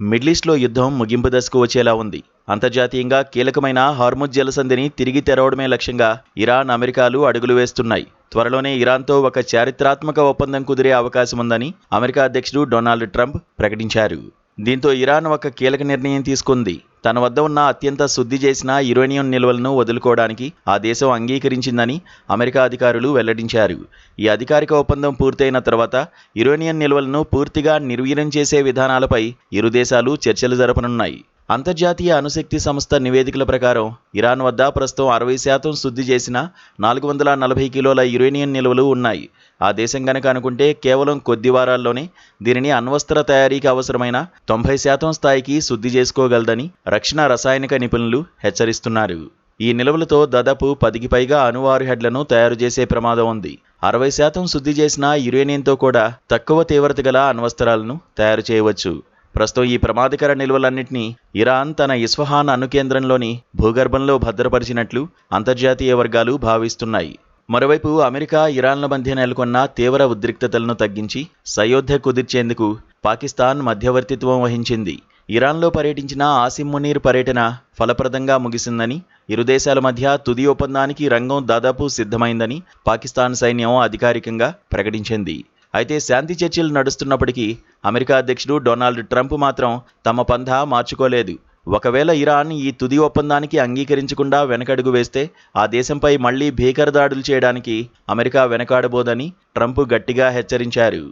Middle ఈస్ట్లో యుద్ధం ముగింపు దశకు వచ్చేలా ఉంది. అంతర్జాతీయంగా కీలకమైన హార్ముజ్ జలసంధిని తిరిగి తెరవడమే లక్ష్యంగా ఇరాన్, అమెరికాలు అడుగులు వేస్తున్నాయి. త్వరలోనే ఇరాన్తో ఒక చారిత్రాత్మక ఒప్పందం కుదిరే అవకాశముందని అమెరికా అధ్యక్షుడు డొనాల్డ్ ట్రంప్ ప్రకటించారు. దీంతో ఇరాన్ ఒక కీలక నిర్ణయం తీసుకుంది. తన వద్ద ఉన్న అత్యంత శుద్ధి చేసిన యురేనియం నిల్వలను వదులుకోవడానికి ఆ దేశం అంగీకరించిందని అమెరికా అధికారులు వెల్లడించారు. ఈ అధికారిక ఒప్పందం పూర్తయిన తర్వాత యురేనియం నిల్వలను పూర్తిగా నిర్వీర్యం చేసే విధానాలపై ఇరు దేశాలు చర్చలు జరపనున్నాయి. అంతర్జాతీయ అణుశక్తి సంస్థ నివేదికల ప్రకారం ఇరాన్ వద్ద ప్రస్తుతం 60% శుద్ధి చేసిన 440 కిలోల యురేనియం నిల్వలు ఉన్నాయి. ఆ దేశం గనక అనుకుంటే కేవలం కొద్ది వారాల్లోనే దీనిని అణ్వస్త్ర తయారీకి అవసరమైన 90% స్థాయికి శుద్ధి చేసుకోగలదని రక్షణ రసాయనిక నిపుణులు హెచ్చరిస్తున్నారు. ఈ నిల్వలతో దాదాపు 10కి పైగా అణు వార్హెడ్లను తయారు చేసే ప్రమాదం ఉంది. 60% శుద్ధి చేసిన యురేనియంతో కూడా తక్కువ తీవ్రత గల అణ్వస్త్రాలను తయారు చేయవచ్చు. ప్రస్తుతం ఈ ప్రమాదకర నిల్వలన్నింటినీ ఇరాన్ తన ఇస్ఫహాన్ అణు కేంద్రంలోని భూగర్భంలో భద్రపరిచినట్లు అంతర్జాతీయ వర్గాలు భావిస్తున్నాయి. మరోవైపు అమెరికా, ఇరాన్ల మధ్య నెలకొన్న తీవ్ర ఉద్రిక్తతలను తగ్గించి సయోధ్య కుదిర్చేందుకు పాకిస్తాన్ మధ్యవర్తిత్వం వహించింది. ఇరాన్లో పర్యటించిన ఆసిమ్ మునీర్ పర్యటన ఫలప్రదంగా ముగిసిందని, ఇరు దేశాల మధ్య తుది ఒప్పందానికి రంగం దాదాపు సిద్ధమైందని పాకిస్తాన్ సైన్యం అధికారికంగా ప్రకటించింది. అయితే శాంతి చర్చలు నడుస్తున్నప్పటికీ అమెరికా అధ్యక్షుడు డొనాల్డ్ ట్రంప్ మాత్రం తమ పంథా మార్చుకోలేదు. ఒకవేళ ఇరాన్ ఈ తుది ఒప్పందానికి అంగీకరించకుండా వెనకడుగు వేస్తే ఆ దేశంపై మళ్లీ భీకర దాడులు చేయడానికి అమెరికా వెనకాడబోదని ట్రంప్ గట్టిగా హెచ్చరించారు.